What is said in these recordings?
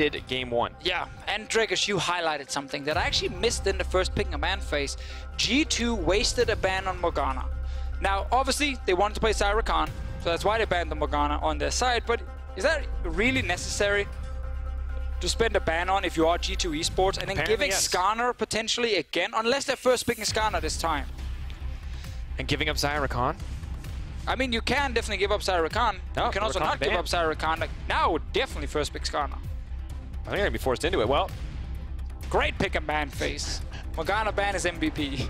ended game 1. Yeah, and Drakos, you highlighted something that I actually missed in the first picking a ban phase. G2 wasted a ban on Morgana. Now, obviously, they wanted to play Xayah, so that's why they banned the Morgana on their side, but is that really necessary to spend a ban on if you are G2 eSports? And then Apparently, giving yes. Skarner potentially again, unless they're first picking Skarner this time. And giving up Xayah. I mean, you can definitely give up Xayah. No, You can also Rakan not give banned. up Xayah. Like, now, definitely first pick Skarner. I think they're going to be forced into it. Well, Great pick and ban phase. Morgana ban is MVP.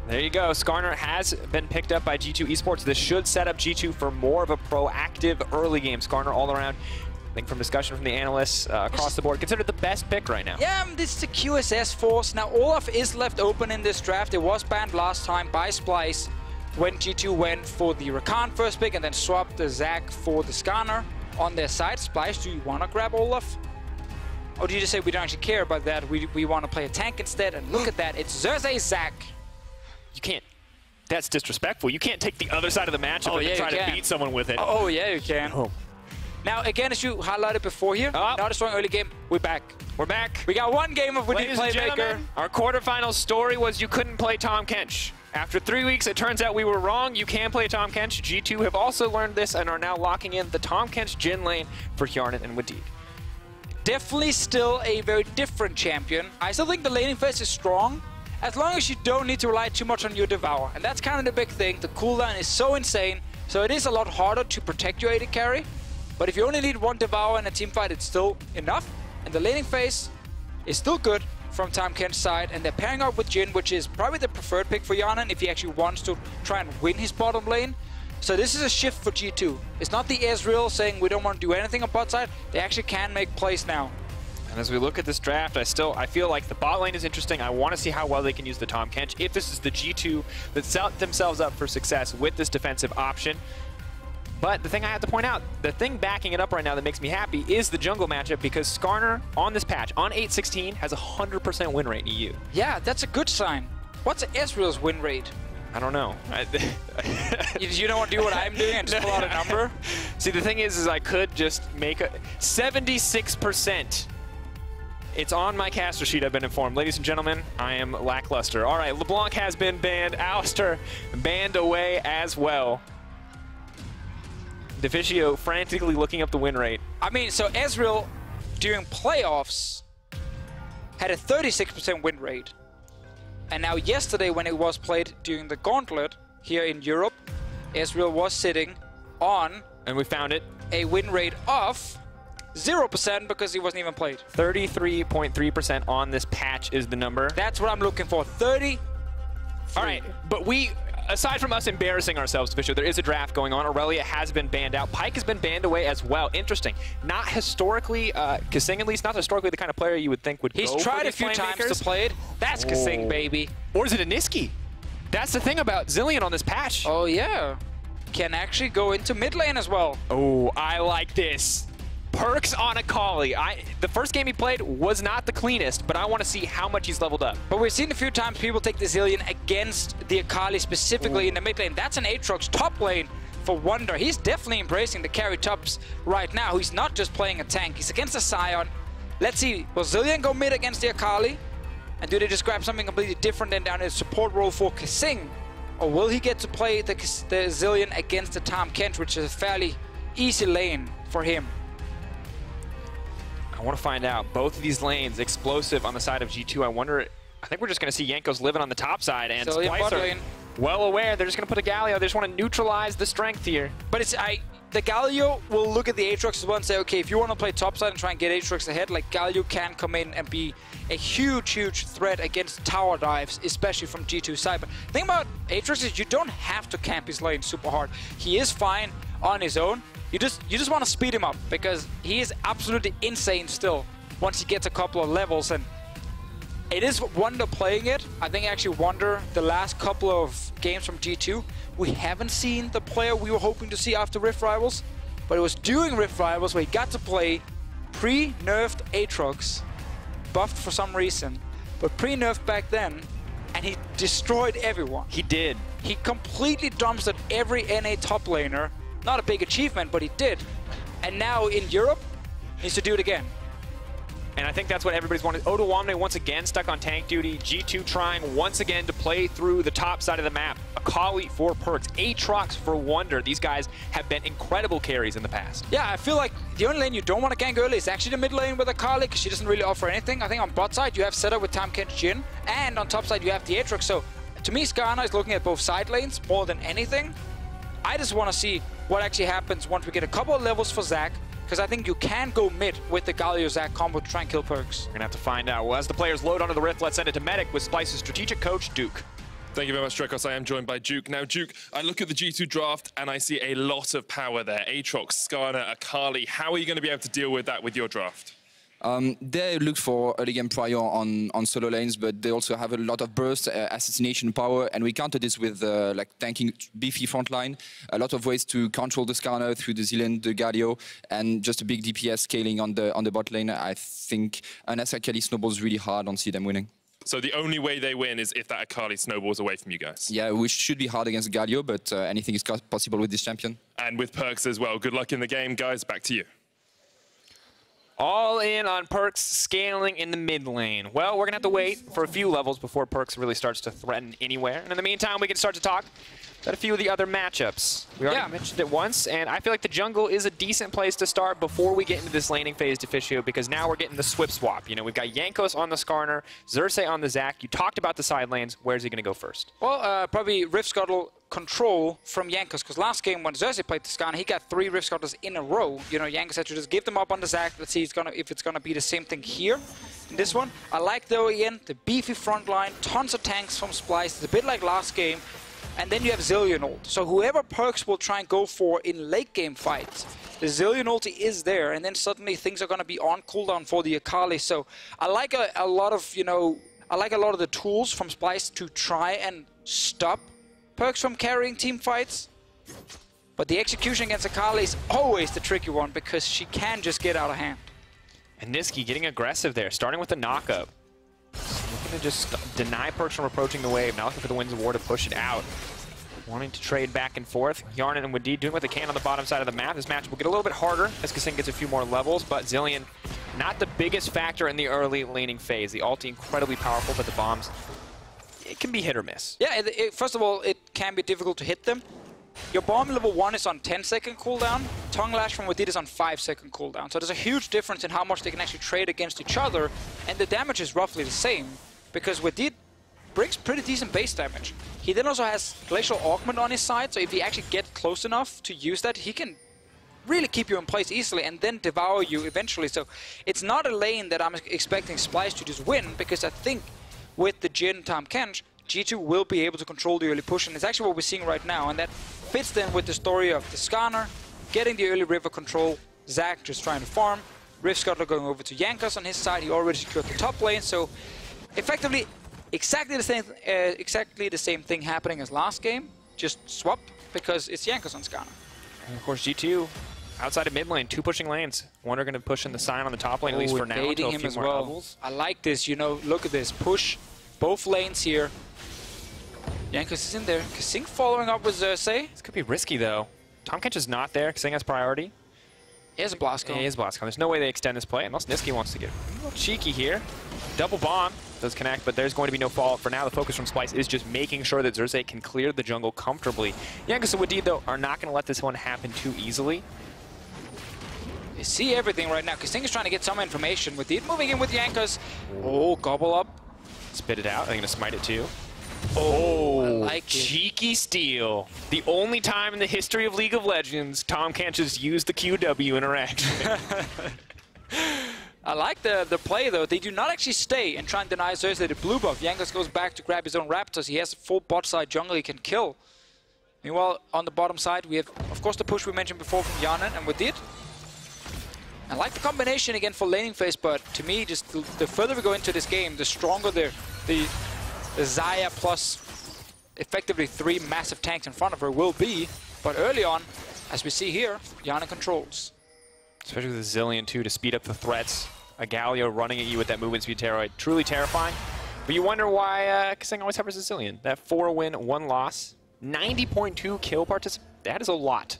there you go. Skarner has been picked up by G2 eSports. This should set up G2 for more of a proactive early game. Skarner all around, I think from discussion from the analysts across the board, considered the best pick right now. Yeah, this is the QSS force. Now, Olaf is left open in this draft. It was banned last time by Splyce when G2 went for the Rakan first pick and then swapped the Zac for the Skarner on their side. Splyce, do you want to grab Olaf? Or do you just say we don't actually care about that? We want to play a tank instead? And look at that, it's Xerxe Zac. You can't. That's disrespectful. You can't take the other side of the matchup and try to beat someone with it. Oh, yeah, you can. Oh. Now, again, as you highlighted before here, not a strong early game. We're back. We're back. We got one game of Wadid Ladies and Playmaker. gentlemen, our quarterfinal story was you couldn't play Tahm Kench. After 3 weeks, it turns out we were wrong. You can play Tahm Kench. G2 have also learned this and are now locking in the Tahm Kench Jhin lane for Hjärnan and Wadid. Definitely still a very different champion. I still think the laning phase is strong, as long as you don't need to rely too much on your Devour. And that's kind of the big thing. The cooldown is so insane, so it is a lot harder to protect your AD carry. But if you only need one Devour in a team fight, it's still enough. And the laning phase is still good from Tahm Kench's side. And they're pairing up with Jhin, which is probably the preferred pick for Hjärnan if he actually wants to try and win his bottom lane. So this is a shift for G2. It's not the Ezreal saying we don't want to do anything on bot side. They actually can make plays now. And as we look at this draft, I feel like the bot lane is interesting. I want to see how well they can use the Tahm Kench. If this is the G2 that set themselves up for success with this defensive option. But the thing I have to point out, the thing backing it up right now that makes me happy is the jungle matchup, because Skarner on this patch, on 8.16, has a 100% win rate in EU. Yeah, that's a good sign. What's Ezreal's win rate? I don't know. You don't want to do what I'm doing and just pull out a number? See, the thing is I could just make a 76%. It's on my caster sheet, I've been informed. Ladies and gentlemen, I am lackluster. All right, LeBlanc has been banned. Alistair banned away as well. Deficio frantically looking up the win rate. I mean, so Ezreal, during playoffs, had a 36% win rate. And now yesterday, when it was played during the Gauntlet here in Europe, Ezreal was sitting on... And we found it. ...a win rate of 0% because he wasn't even played. 33.3% on this patch is the number. That's what I'm looking for. 30. All right, but we... Aside from us embarrassing ourselves, Deficio, there is a draft going on. Aurelia has been banned out. Pyke has been banned away as well. Interesting. Not historically, Kasing at least, not historically the kind of player you would think would He's go tried for a few times playmakers. to play it. That's Kasing, baby. Or is it a Nisqy? That's the thing about Zilean on this patch. Oh, yeah. Can actually go into mid lane as well. Oh, I like this. PerkZ on Akali. The first game he played was not the cleanest, but I want to see how much he's leveled up. But we've seen a few times people take the Zilean against the Akali, specifically in the mid lane. That's an Aatrox top lane for Wunder. He's definitely embracing the carry tops right now. He's not just playing a tank. He's against a Sion. Let's see, will Zilean go mid against the Akali? And do they just grab something completely different than down in the support role for Kasing? Or will he get to play the Zilean against the Tahm Kench, which is a fairly easy lane for him? I want to find out. Both of these lanes explosive on the side of G2. I think we're just going to see Jankos living on the top side, and Splyce are well aware. They're just going to put a Galio. They just want to neutralize the strength here. But it's the Galio will look at the Aatrox as well and say, okay, if you want to play top side and try and get Aatrox ahead, like Galio can come in and be a huge, huge threat against tower dives, especially from G2 side. But the thing about Aatrox is you don't have to camp his lane super hard. He is fine on his own. You just want to speed him up because he is absolutely insane still once he gets a couple of levels, and it is Wunder playing it. I think actually Wunder, the last couple of games from G2, we haven't seen the player we were hoping to see after Rift Rivals, but it was during Rift Rivals where he got to play pre-nerfed Aatrox, buffed for some reason, but pre-nerfed back then, and he destroyed everyone. He did. He completely dumpstered every NA top laner. Not a big achievement, but he did. And now in Europe, needs to do it again. And I think that's what everybody's wanted. Odoamne once again stuck on tank duty. G2 trying once again to play through the top side of the map. Akali for PerkZ. Aatrox for Wunder. These guys have been incredible carries in the past. Yeah, I feel like the only lane you don't want to gank early is actually the mid lane with Akali, because she doesn't really offer anything. I think on bot side you have Xayah with Tahm Kench Jhin, and on top side you have the Aatrox. So to me, Skarner is looking at both side lanes more than anything. I just want to see what actually happens once we get a couple of levels for Xayah, because I think you can go mid with the Galio Xayah combo to try and kill PerkZ. We're gonna have to find out. Well, as the players load onto the Rift, let's send it to Medic with Splyce's strategic coach, Duke. Thank you very much, Drakos. I am joined by Duke. Now, Duke, I look at the G2 draft and I see a lot of power there. Aatrox, Skarner, Akali. How are you going to be able to deal with that with your draft? They look for early game prior on solo lanes, but they also have a lot of burst, assassination power, and we counter this with like tanking beefy frontline, a lot of ways to control the Skarner through the Zilean, the Galio, and just a big DPS scaling on the bot lane. I think unless Akali snowballs really hard, I don't see them winning. So the only way they win is if that Akali snowballs away from you guys? Yeah, we should be hard against Galio, but anything is possible with this champion. And with PerkZ as well. Good luck in the game, guys. Back to you. All in on PerkZ scaling in the mid lane. Well, we're going to have to wait for a few levels before PerkZ really starts to threaten anywhere. And in the meantime, we can start to talk about a few of the other matchups. We already mentioned it once, and I feel like the jungle is a decent place to start before we get into this laning phase Deficio, because now we're getting the Swift swap. You know, we've got Jankos on the Skarner, Xerxe on the Xayah. You talked about the side lanes. Where's he going to go first? Well, probably Rift Scuttle control from Jankos, because last game when Xerxe played the Skarner, he got 3 Rift Scuttles in a row. You know, Jankos had to just give them up on the Xayah. Let's see if it's gonna be the same thing here in this one. I like, though, again, the beefy front line, tons of tanks from Splyce. It's a bit like last game. And then you have Zilean ult. So whoever PerkZ will try and go for in late game fights, the Zilean ulti is there, and then suddenly things are going to be on cooldown for the Akali. So I like a lot of, you know, I like a lot of the tools from Splyce to try and stop PerkZ from carrying team fights. But the execution against Akali is always the tricky one, because she can just get out of hand. And Nisqy getting aggressive there, starting with the knockup. Looking to just deny PerkZ from approaching the wave. Now looking for the Winds of War to push it out. Wanting to trade back and forth. Hjärnan and Wadid doing what they can on the bottom side of the map. This match will get a little bit harder as Kasing gets a few more levels, but Zilean not the biggest factor in the early laning phase. The ulti incredibly powerful, but the bombs, it can be hit or miss. Yeah, first of all, it can be difficult to hit them. Your bomb level 1 is on 10-second cooldown. Tongue Lash from Wadid is on 5-second cooldown. So there's a huge difference in how much they can actually trade against each other, and the damage is roughly the same, because Wadid brings pretty decent base damage. He then also has Glacial Augment on his side, so if he actually gets close enough to use that, he can really keep you in place easily and then devour you eventually. So it's not a lane that I'm expecting Splyce to just win, because I think with the Jhin Tahm Kench, G2 will be able to control the early push, and it's actually what we're seeing right now, and that fits then with the story of the Skarner getting the early river control, Xayah just trying to farm, Rift Scuttler going over to Jankos on his side. He already secured the top lane, so effectively exactly the same thing happening as last game, just swapped, because it's Jankos on Skarner. And of course G2 outside of mid lane, 2 pushing lanes. Wunder going to push in the sign on the top lane, at least for now, until a few more levels. I like this, you know, look at this, push both lanes here. Jankos is in there. Kasing following up with Xerxe. This could be risky, though. Tahm Kench is not there. Kasing has priority. He has a blast cone. He has blast cone. There's no way they extend this play, unless Nisqy wants to get a little cheeky here. Double bomb does connect, but there's going to be no fallout. For now, the focus from Splyce is just making sure that Xerxe can clear the jungle comfortably. Jankos and Wadid, though, are not going to let this one happen too easily. They see everything right now. Kasing is trying to get some information. Wadid moving in with Jankos. Oh, gobble up. Spit it out. They're going to smite it, too. Oh, I like cheeky steal. The only time in the history of League of Legends Tahm Kench has used the QW interaction. I like the play, though. They do not actually stay and try and deny Xerxe the blue buff. Jankos goes back to grab his own Raptors. He has a full bot side jungle he can kill. Meanwhile, on the bottom side, we have, of course, the push we mentioned before from Hjärnan and Wadid. I like the combination again for laning phase, but to me, just the further we go into this game, the stronger the Xayah plus effectively 3 massive tanks in front of her will be. But early on, as we see here, Hjärnan controls. Especially with the Zilean, too, to speed up the threats. A Galio running at you with that movement speed terroroid. Truly terrifying. But you wonder why Kasing always covers the Zilean. That 4-win, 1 loss, 90.2 kill participation. That is a lot.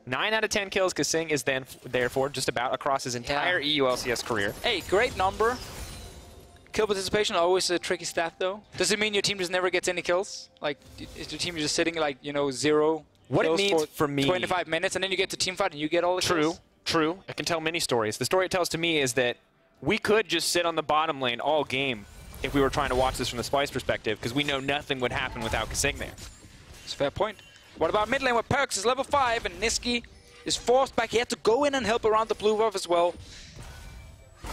9 out of 10 kills Kasing is then therefore just about across his entire EU LCS career. Hey, great number. Kill participation, always a tricky stat though. Does it mean your team just never gets any kills? Like, is your team just sitting like, you know, 0 What it kills means for me, 25 minutes and then you get to team fight and you get all the kills? True. I can tell many stories. The story it tells to me is that we could just sit on the bottom lane all game if we were trying to watch this from the Splyce perspective, because we know nothing would happen without Kasing there. It's a fair point. What about mid lane where PerkZ is level 5 and Nisqy is forced back? He had to go in and help around the blue buff as well.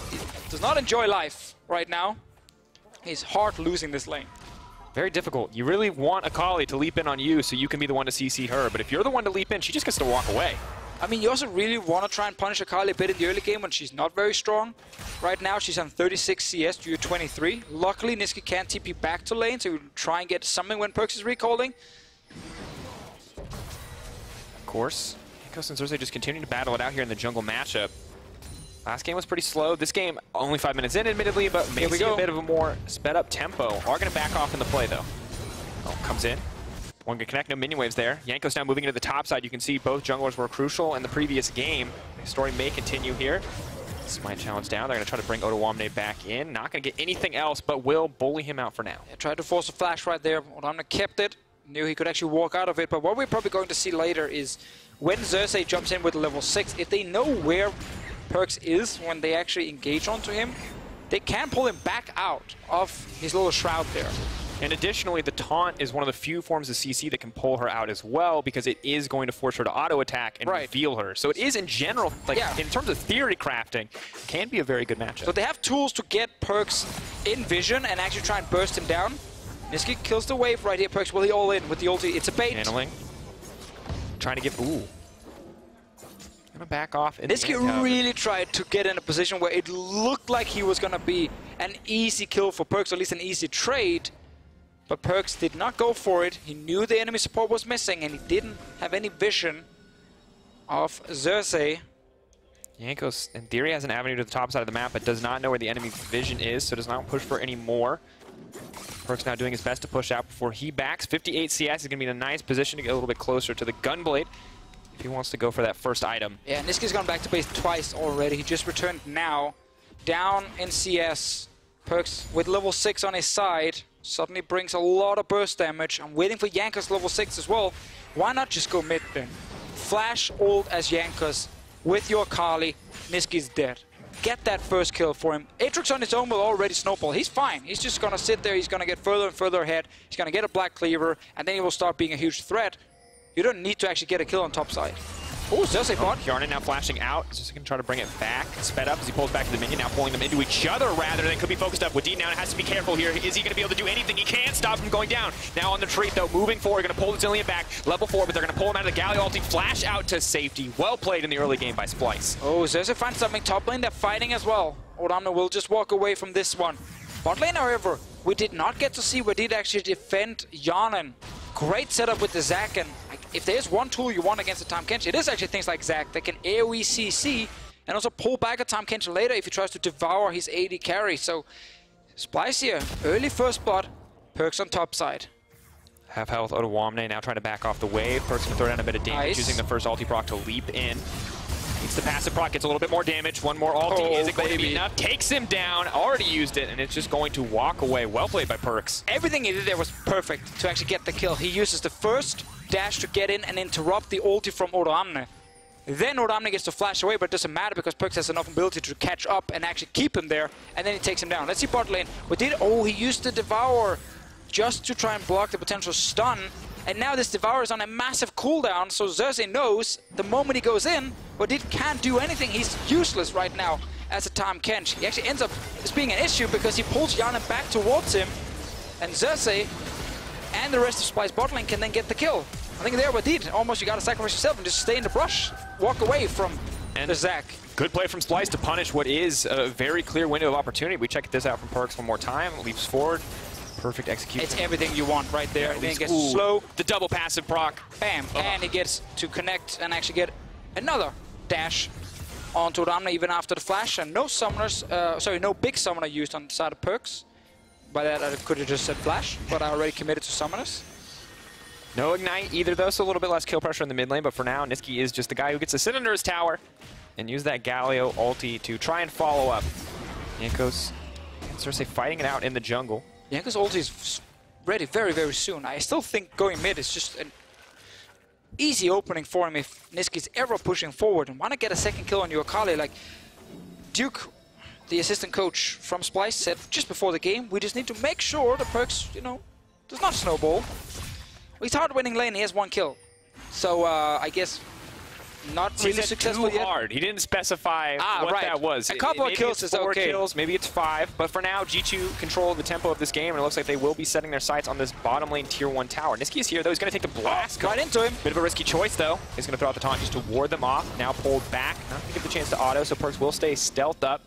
He does not enjoy life right now. He's hard losing this lane. Very difficult. You really want Akali to leap in on you so you can be the one to CC her, but if you're the one to leap in, she just gets to walk away. I mean, you also really want to try and punish Akali a bit in the early game when she's not very strong. Right now, she's on 36 CS due to 23. Luckily, Nisqy can't TP back to lane, so you try and get something when PerkZ is recalling. Of course, Jankos and Xerxe just continuing to battle it out here in the jungle matchup. Last game was pretty slow. This game, only 5 minutes in, admittedly, but maybe a bit of a more sped up tempo. Are going to back off in the play, though. Oh, comes in. One good connect, no minion waves there. Jankos now moving into the top side. You can see both junglers were crucial in the previous game. The story may continue here. Smite challenge down. They're going to try to bring Odoamne back in. Not going to get anything else, but will bully him out for now. Yeah, tried to force a flash right there. Odoamne kept it. Knew he could actually walk out of it, but what we're probably going to see later is when Xerxe jumps in with level 6, if they know where PerkZ is when they actually engage onto him, they can pull him back out of his little shroud there. And additionally, the taunt is one of the few forms of CC that can pull her out as well, because it is going to force her to auto-attack and reveal her. So it is, in general, like in terms of theory crafting, can be a very good matchup. So they have tools to get PerkZ in vision and actually try and burst him down. Nisqy kills the wave right here. PerkZ, will he all in with the ulti? It's a bait. Handling. Trying to get... Ooh. Gonna back off. Nisqy really tried to get in a position where it looked like he was gonna be an easy kill for PerkZ, or at least an easy trade. But PerkZ did not go for it. He knew the enemy support was missing, and he didn't have any vision of Xerxe. Jankos, in theory, has an avenue to the top side of the map, but does not know where the enemy vision is, so does not push for any more. PerkZ now doing his best to push out before he backs. 58 CS is going to be in a nice position to get a little bit closer to the Gunblade if he wants to go for that first item. Yeah, Nisqy's gone back to base twice already. He just returned now. Down in CS. PerkZ with level 6 on his side suddenly brings a lot of burst damage. I'm waiting for Jankos level 6 as well. Why not just go mid then? Flash ult as Jankos with your Akali. Nisqy's dead. Get that first kill for him. Aatrox on his own will already snowball. He's fine. He's just going to sit there. He's going to get further and further ahead. He's going to get a Black Cleaver, and then he will start being a huge threat. You don't need to actually get a kill on top side. Oh, Xerxe bot. Hjärnan now flashing out. Just going to try to bring it back. Sped up as he pulls back to the minion. Now pulling them into each other rather than could be focused up. Wadid now has to be careful here. Is he going to be able to do anything? He can't stop him going down. Now on the retreat though, moving forward. Going to pull the Zilean back. Level 4, but they're going to pull him out of the Galio ulti. Flash out to safety. Well played in the early game by Splyce. Oh, Xerxe finds something top lane. They're fighting as well. Odoamne will just walk away from this one. Bot lane, however, we did not get to see Wadid actually defend Hjärnan. Great setup with the Zac, and if there's one tool you want against the Tahm Kench, it is actually things like Zac that can AoE CC and also pull back a Tahm Kench later if he tries to devour his AD carry. So Splyce here, early first blood, PerkZ on top side. Half health Odoamne now trying to back off the wave. PerkZ can throw down a bit of damage using the first ulti proc to leap in. Needs the passive proc, gets a little bit more damage. One more ulti, is it going to be enough? Takes him down, already used it, and it's just going to walk away. Well played by PerkZ. Everything he did there was perfect to actually get the kill. He uses the first dash to get in and interrupt the ulti from Odoamne. Then Odoamne gets to flash away, but it doesn't matter because PerkZ has enough ability to catch up and actually keep him there, and then he takes him down. Let's see bot lane. Oh, he used the Devour just to try and block the potential stun. And now this Devour is on a massive cooldown, so Xerxe knows the moment he goes in, Wadid can't do anything. He's useless right now as a Tahm Kench. He actually ends up as being an issue because he pulls Hjärnan back towards him, and Xerxe and the rest of Splyce bot lane can then get the kill. I think there Wadid, almost you gotta sacrifice yourself and just stay in the brush, walk away from the Zac. Good play from Splyce to punish what is a very clear window of opportunity. We check this out from PerkZ one more time, leaps forward. Perfect execution. It's everything you want right there. Then he gets slow. The double passive proc. Bam. And he gets to connect and actually get another dash onto Odoamne even after the flash. And no summoners, no big summoner used on the side of PerkZ. By that I could have just said flash, but I already committed to summoners. No Ignite either, though, so a little bit less kill pressure in the mid lane. But for now, Nisqy is just the guy who gets to sit under his tower and use that Galio ulti to try and follow up. Jankos and Xerxe fighting it out in the jungle. Jankos ulti is ready very, very soon. I still think going mid is just an easy opening for him if Nisqy's ever pushing forward and want to get a second kill on your Akali. Like Duke, the assistant coach from Splyce, said just before the game, we just need to make sure the PerkZ, you know, does not snowball. He's hard winning lane, he has 1 kill. So I guess not really successful yet. Hard. He didn't specify what that was. A couple of kills is 4 okay. kills, maybe it's 5. But for now, G2 control the tempo of this game, and it looks like they will be setting their sights on this bottom lane tier 1 tower. Nisqy is here, though. He's going to take the blast. Right into him. Bit of a risky choice, though. He's going to throw out the taunt just to ward them off. Now pulled back. Not going to give the chance to auto, so PerkZ will stay stealthed up.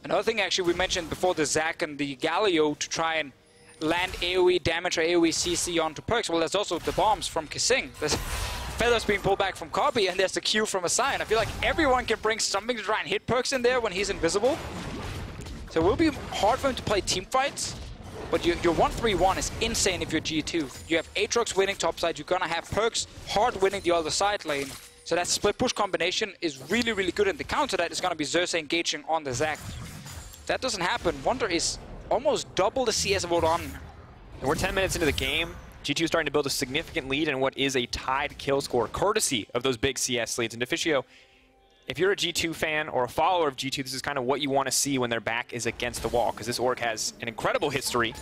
Another thing, actually, we mentioned before the Xayah and the Galio to try and land AoE damage or AoE CC onto PerkZ. Well, there's also the bombs from Kasing. There's feathers being pulled back from Kobbe, and there's the Q from a Sion. I feel like everyone can bring something to try and hit PerkZ in there when he's invisible. So it will be hard for him to play team fights, but your 1-3-1 is insane if you're G2. You have Aatrox winning topside, you're gonna have PerkZ hard winning the other side lane. So that split push combination is really, really good, and the counter that is gonna be Xerxe engaging on the Xayah. If that doesn't happen, Wunder is almost double the CS of Odoamne. And we're 10 minutes into the game. G2 starting to build a significant lead in what is a tied kill score, courtesy of those big CS leads. And Deficio, if you're a G2 fan or a follower of G2, this is kind of what you want to see when their back is against the wall, because this org has an incredible history.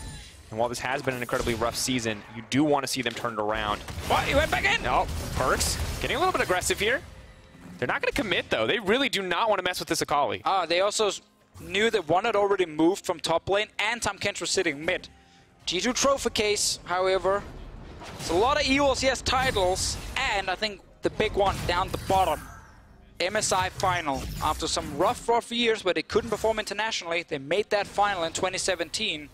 And while this has been an incredibly rough season, you do want to see them turned around. What? He went back in? No, PerkZ getting a little bit aggressive here. They're not going to commit, though. They really do not want to mess with this Akali. They also knew that one had already moved from top lane and Tahm Kench was sitting mid. G2 trophy case, however, it's a lot of EU LCS titles, and I think the big one down the bottom, MSI final. After some rough years where they couldn't perform internationally, they made that final in 2017.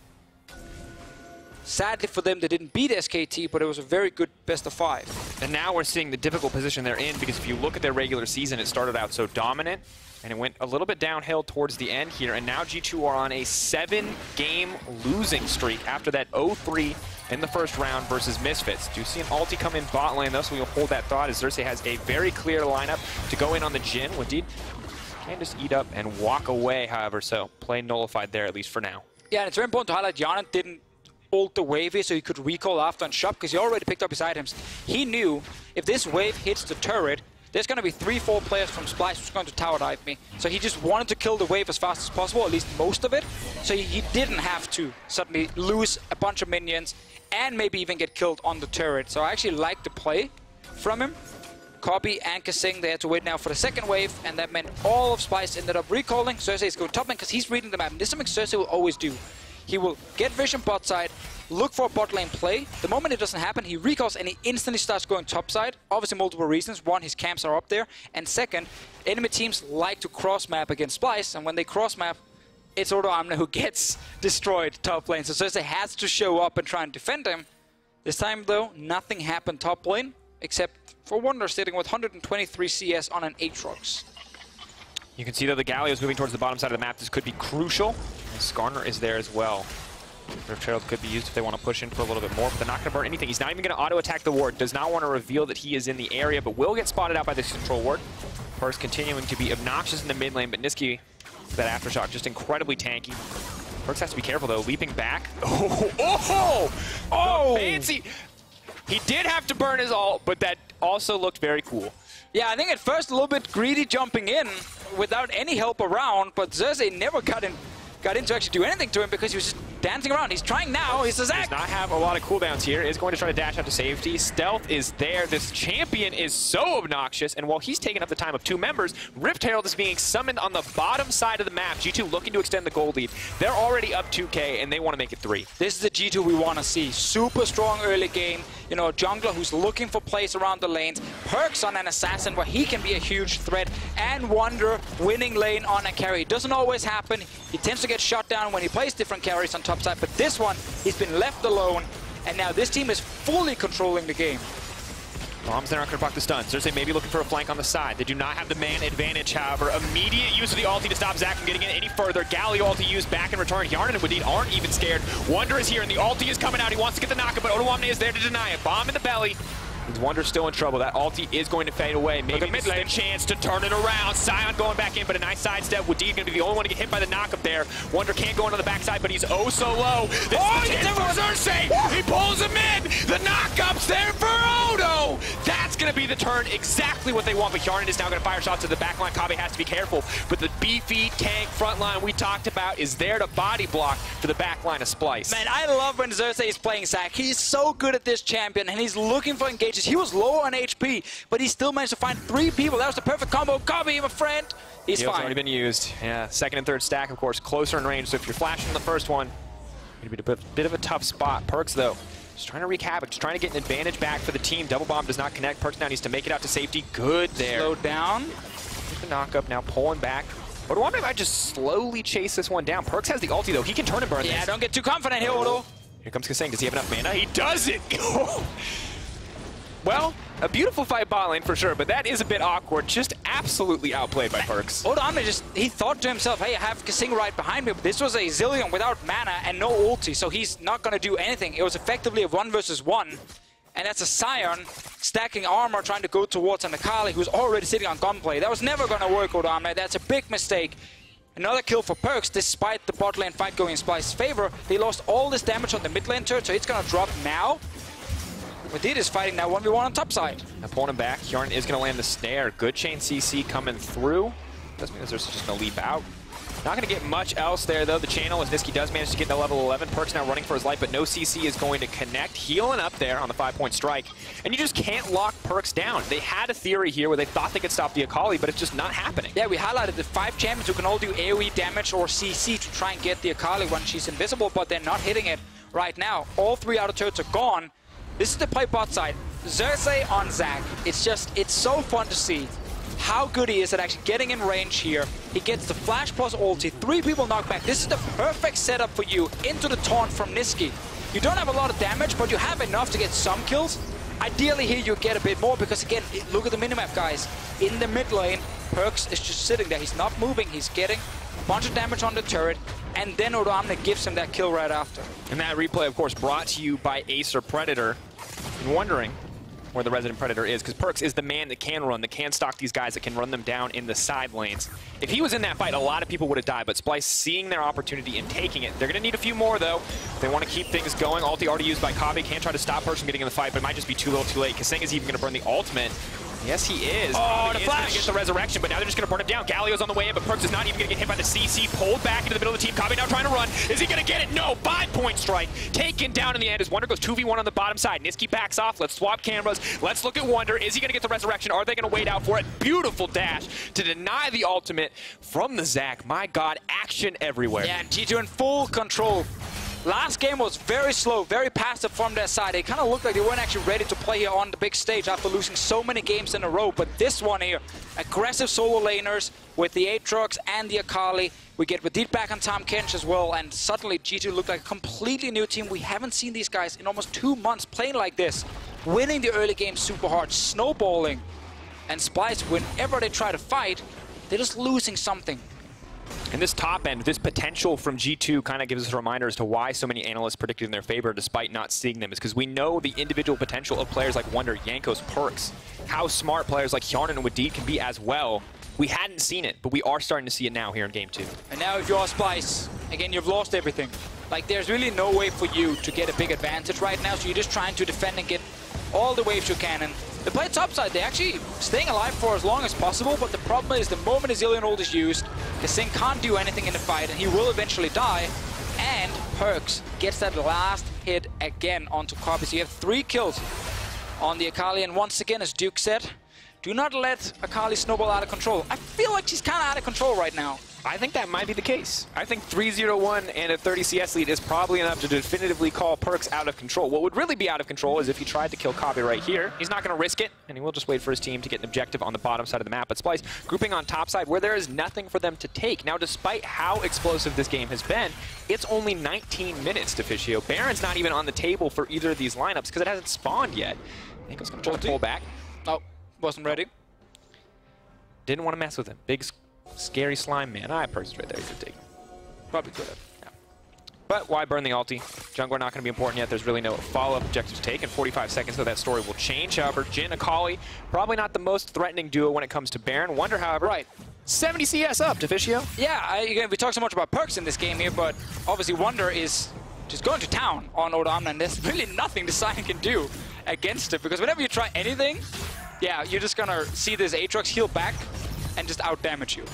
Sadly for them, they didn't beat SKT, but it was a very good best of 5. And now we're seeing the difficult position they're in, because if you look at their regular season, it started out so dominant, and it went a little bit downhill towards the end here, and now G2 are on a 7-game losing streak after that 0-3 in the first round versus Misfits. Do you see an ulti come in bot lane, though, so we'll hold that thought as Xerxe has a very clear lineup to go in on the Jhin. Wadid can just eat up and walk away, however, so play nullified there, at least for now. Yeah, and it's very important to highlight Hjärnan didn't ult the wave here so he could recall after and shop, because he already picked up his items. He knew if this wave hits the turret, there's going to be 3-4 players from Splyce who's going to tower dive me. So he just wanted to kill the wave as fast as possible, at least most of it. So he didn't have to suddenly lose a bunch of minions and maybe even get killed on the turret. So I actually like the play from him. Kobbe and Kasing, they had to wait now for the second wave, and that meant all of Splyce ended up recalling. Xerxe is going top lane because he's reading the map, and this is something Xerxe will always do. He will get vision bot side, look for a bot lane play. The moment it doesn't happen, he recalls and he instantly starts going top side. Obviously multiple reasons. One, his camps are up there. And second, enemy teams like to cross map against Splyce, and when they cross map, it's Odoamne who gets destroyed top lane. So Xerxe has to show up and try and defend him. This time though, nothing happened top lane, except for Wunder sitting with 123 CS on an Aatrox. You can see that the Galio is moving towards the bottom side of the map. This could be crucial. And Skarner is there as well. Rift Herald could be used if they want to push in for a little bit more, but they're not going to burn anything. He's not even going to auto-attack the ward. Does not want to reveal that he is in the area, but will get spotted out by this control ward. PerkZ continuing to be obnoxious in the mid lane, but Nisqy, that aftershock, just incredibly tanky. PerkZ has to be careful, though. Leaping back. Oh! Fancy! He did have to burn his ult, but that also looked very cool. Yeah, I think at first a little bit greedy jumping in without any help around, but Xerxe never got in to actually do anything to him because he was just dancing around. He's trying now. He's Xayah. Does not have a lot of cooldowns here. Is going to try to dash out to safety. Stealth is there. This champion is so obnoxious, and while he's taking up the time of 2 members, Rift Herald is being summoned on the bottom side of the map. G2 looking to extend the gold lead. They're already up 2K, and they want to make it 3. This is the G2 we want to see. Super strong early game. You know, a jungler who's looking for plays around the lanes. PerkZ on an assassin where he can be a huge threat. And Wunder winning lane on a carry. It doesn't always happen. He tends to get shot down when he plays different carries on top side. But this one, he's been left alone. And now this team is fully controlling the game. Bombs there aren't going to block the stun. Xerxe maybe looking for a flank on the side. They do not have the man advantage, however. Immediate use of the ulti to stop Zach from getting it any further. Galio ulti used back in return. Hjärnan and Wadid aren't even scared. Wunder is here, and the ulti is coming out. He wants to get the knockup, but Odoamne is there to deny it. Bomb in the belly. Wunder's still in trouble. That ulti is going to fade away. Maybe this is a chance to turn it around. Sion going back in, but a nice sidestep. Wadid going to be the only one to get hit by the knockup there. Wunder can't go into the backside, but he's oh so low. This is the chance for Xerxe. He pulls him in. The knockup's there for Odo. That's going to be the turn. Exactly what they want, but Hjärnan is now going to fire shots to the backline. Kobbe has to be careful, but the beefy tank front line we talked about is there to body block for the backline of Splyce. Man, I love when Xerxe is playing Zach. He's so good at this champion, and he's looking for engages. He was low on HP, but he still managed to find 3 people. That was the perfect combo. Kobbe, my friend, he's fine. Already been used. Yeah, second and third stack, of course, closer in range. So if you're flashing the first one, it'd be a bit of a tough spot. PerkZ, though, just trying to wreak havoc, just trying to get an advantage back for the team. Double bomb does not connect. PerkZ now needs to make it out to safety. Good there. Slowed down. Get the knockup now, pulling back. Odoamne might just slowly chase this one down. PerkZ has the ulti, though. He can turn and burn Yeah, this. don't get too confident here, Odo. Here comes Kasing. Does he have enough mana? He doesn't! Well, a beautiful fight bot lane for sure, but that is a bit awkward. Just absolutely outplayed by PerkZ. Odoamne he thought to himself, hey, I have Kasing right behind me, but this was a Zilean without mana and no ulti, so he's not going to do anything. It was effectively a 1 versus 1, and that's a Sion stacking armor trying to go towards an Akali who's already sitting on gunplay. That was never going to work, Odoamne. That's a big mistake. Another kill for PerkZ, despite the bot lane fight going in Splyce's favor. They lost all this damage on the mid lane turret, so it's going to drop now. Wadid is fighting now 1v1 on top side. Now pulling him back. Hjärnan is going to land the snare. Good chain CC coming through. Doesn't mean Xerxe just going to leap out. Not going to get much else there, though. The channel, as Nisqy does manage to get to level 11. PerkZ now running for his life, but no CC is going to connect. Healing up there on the 5-point strike. And you just can't lock PerkZ down. They had a theory here where they thought they could stop the Akali, but it's just not happening. Yeah, we highlighted the 5 champions who can all do AoE damage or CC to try and get the Akali when she's invisible, but they're not hitting it right now. All 3 outer turrets are gone. This is the play bot side. Xerxe on Zach. It's so fun to see how good he is at actually getting in range here. He gets the flash plus ulti, 3 people knocked back. This is the perfect setup for you into the taunt from Nisqy. You don't have a lot of damage, but you have enough to get some kills. Ideally here you get a bit more because again, look at the minimap, guys. In the mid lane, PerkZ is just sitting there. He's not moving. He's getting a bunch of damage on the turret, and then Odoamne gives him that kill right after. And that replay, of course, brought to you by Acer Predator. And wondering where the Resident Predator is, because PerkZ is the man that can run, that can stalk these guys, that can run them down in the side lanes. If he was in that fight, a lot of people would have died, but Splyce seeing their opportunity and taking it. They're going to need a few more, though. They want to keep things going. Ulti already used by Kobbe. Can't try to stop PerkZ from getting in the fight, but it might just be too little too late. Kasing is even going to burn the ultimate. Yes, he is. Oh, the flash! Get the resurrection, but now they're just going to burn it down. Galio's on the way in, but PerkZ is not even going to get hit by the CC. Pulled back into the middle of the team. Kobbe now trying to run. Is he going to get it? No! 5-point strike. Taken down in the end as Wunder goes 2v1 on the bottom side. Nisqy backs off. Let's swap cameras. Let's look at Wunder. Is he going to get the resurrection? Are they going to wait out for it? Beautiful dash to deny the ultimate from the Zach. My God, action everywhere. Yeah, G-2 in full control. Last game was very slow, very passive from their side. They kind of looked like they weren't actually ready to play here on the big stage after losing so many games in a row. But this one here, aggressive solo laners with the Aatrox and the Akali. We get Wadid back on Tahm Kench as well, and suddenly G2 looked like a completely new team. We haven't seen these guys in almost 2 months playing like this, winning the early game super hard, snowballing. And Splyce, whenever they try to fight, they're just losing something. And this top end, this potential from G2 kind of gives us a reminder as to why so many analysts predicted in their favor despite not seeing them. Is because we know the individual potential of players like Wunder, Jankos, PerkZ, how smart players like Hjärnan and Wadid can be as well. We hadn't seen it, but we are starting to see it now here in Game 2. And now if you're Splyce, again, you've lost everything. Like, there's really no way for you to get a big advantage right now, so you're just trying to defend and get all the waves you can. And they play topside. They're actually staying alive for as long as possible, but the problem is the moment his Zilean ult is used, Kasing can't do anything in the fight, and he will eventually die. And PerkZ gets that last hit again onto Kobbe. So you have 3 kills on the Akali, and once again, as Duke said, do not let Akali snowball out of control. I feel like she's kind of out of control right now. I think that might be the case. I think 3-0-1 and a 30 CS lead is probably enough to definitively call PerkZ out of control. What would really be out of control is if he tried to kill Kobbe right here. He's not going to risk it, and he will just wait for his team to get an objective on the bottom side of the map. But Splyce grouping on top side where there is nothing for them to take. Now, despite how explosive this game has been, it's only 19 minutes, Deficio. Baron's not even on the table for either of these lineups because it hasn't spawned yet. Jankos gonna try to pull back. Oh, wasn't ready. Didn't want to mess with him. Big, scary slime man. PerkZ right there. He could take him. Probably could have. Yeah. But why burn the ulti? Jungler not going to be important yet. There's really no follow-up objectives taken. 45 seconds, so that story will change. However, Jhin, Akali, probably not the most threatening duo when it comes to Baron. Wunder, however, Right. 70 CS up, Deficio. Yeah, again, we talk so much about perks in this game here, but obviously Wunder is just going to town on Odoamne, and there's really nothing the Sion can do against it, because whenever you try anything, yeah, you're just gonna see this Aatrox heal back and just out-damage you.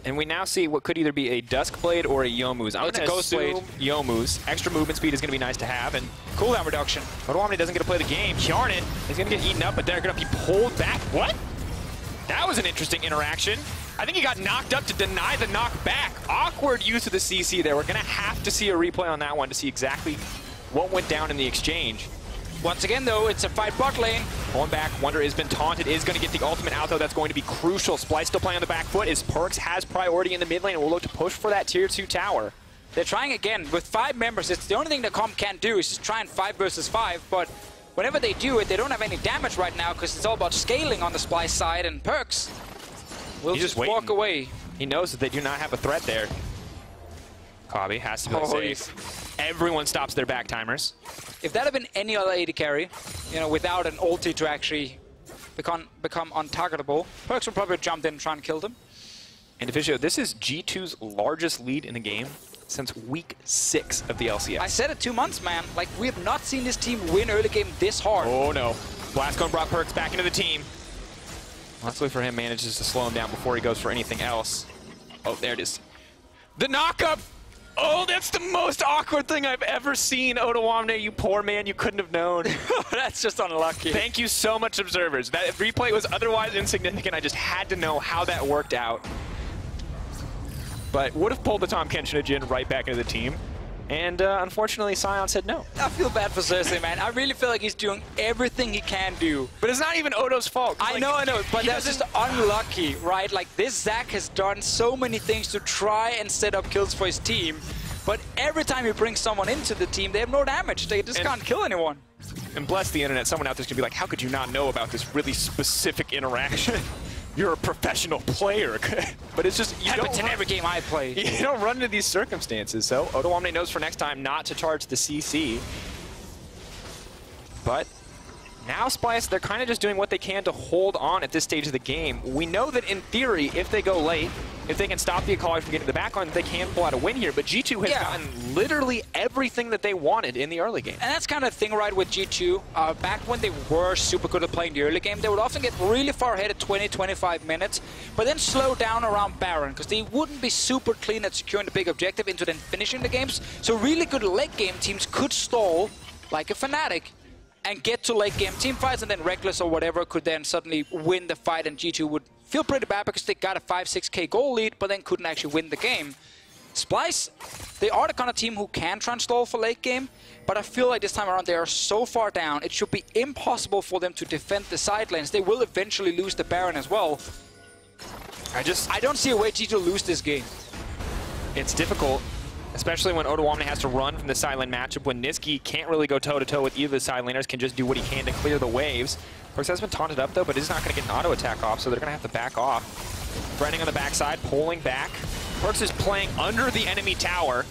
And we now see what could either be a Duskblade or a Youmuu's. I'm It's going a to Ghost assume Blade. Youmuu's. Extra movement speed is going to be nice to have, and Cooldown reduction. Odoamne doesn't get to play the game. Hjärnan is going to get eaten up, but they're going to be pulled back. What? That was an interesting interaction. I think he got knocked up to deny the knockback. Awkward use of the CC there. We're going to have to see a replay on that one to see exactly what went down in the exchange. Once again, though, it's a fight bot lane. Pulling back, Wunder has been taunted, is going to get the ultimate out, though. That's going to be crucial. Splyce still playing on the back foot as PerkZ has priority in the mid lane and will look to push for that tier 2 tower. They're trying again. With 5 members, it's the only thing that Kobbe can't do is just try and 5 versus 5, but whenever they do it, they don't have any damage right now because it's all about scaling on the Splyce side, and PerkZ will He's just just walk away. He knows that they do not have a threat there. Kobbe has to be safe. Everyone stops their back timers. If that had been any other AD carry, you know, without an ulti to actually become untargetable, PerkZ would probably have jumped in and try and kill them. And Deficio, this is G2's largest lead in the game since week 6 of the LCS. I said it 2 months, man. Like, we have not seen this team win early game this hard. Oh no. Blastcone brought PerkZ back into the team. Luckily for him, manages to slow him down before he goes for anything else. Oh, there it is. The knockup! Oh, that's the most awkward thing I've ever seen, Odoamne, you poor man, you couldn't have known. That's just unlucky. Thank you so much, observers. That replay was otherwise insignificant. I just had to know how that worked out. But would have pulled the Tahm Kench and Jhin right back into the team. And unfortunately, Sion said no. I feel bad for Xerxe, man. I really feel like he's doing everything he can do. But it's not even Odo's fault. I know, but that's just unlucky, right? Like, this Xayah has done so many things to try and set up kills for his team, but every time he brings someone into the team, they have no damage. They just can't kill anyone. And bless the internet, someone out there's gonna be like, how could you not know about this really specific interaction? You're a professional player. But it's just, you Happens don't in every game I play. You don't run into these circumstances. So Odoamne knows for next time not to charge the CC. But now Splyce, they're kind of just doing what they can to hold on at this stage of the game. We know that in theory, if they go late, if they can stop the Akali from getting to the backline, they can pull out a win here. But G2 has gotten literally everything that they wanted in the early game. And that's kind of the thing, right, with G2. Back when they were super good at playing the early game, they would often get really far ahead at 20-25 minutes, but then slow down around Baron, because they wouldn't be super clean at securing the big objective into then finishing the games. So really good late game teams could stall like a Fnatic and get to late game team fights, and then Reckless or whatever could then suddenly win the fight, and G2 would feel pretty bad because they got a 5-6k goal lead, but then couldn't actually win the game. Splyce, they are the kind of team who can try and stall for late game, but I feel like this time around they are so far down, it should be impossible for them to defend the side lanes. They will eventually lose the Baron as well. I don't see a way G2 lose this game. It's difficult, especially when Odoamne has to run from the side lane matchup, when Nisqy can't really go toe-to-toe with either of the side laners, can just do what he can to clear the waves. PerkZ has been taunted up, though, but is not going to get an auto attack off, so they're going to have to back off. Brenning on the backside, pulling back. PerkZ is playing under the enemy tower.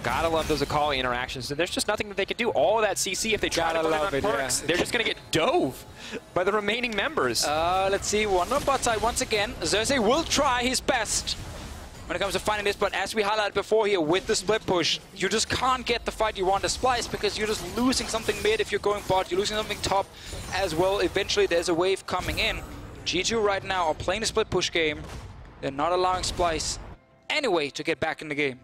Gotta love those Akali interactions. There's just nothing that they can do. All of that CC, if they try to put it on PerkZ, they're just going to get dove by the remaining members. Let's see, Wunder on bot side once again. Xerxe will try his best when it comes to finding this, but as we highlighted before here, with the split push, you just can't get the fight you want to Splyce because you're just losing something mid if you're going bot, you're losing something top as well. Eventually there's a wave coming in. G2 right now are playing the split push game. They're not allowing Splyce anyway to get back in the game.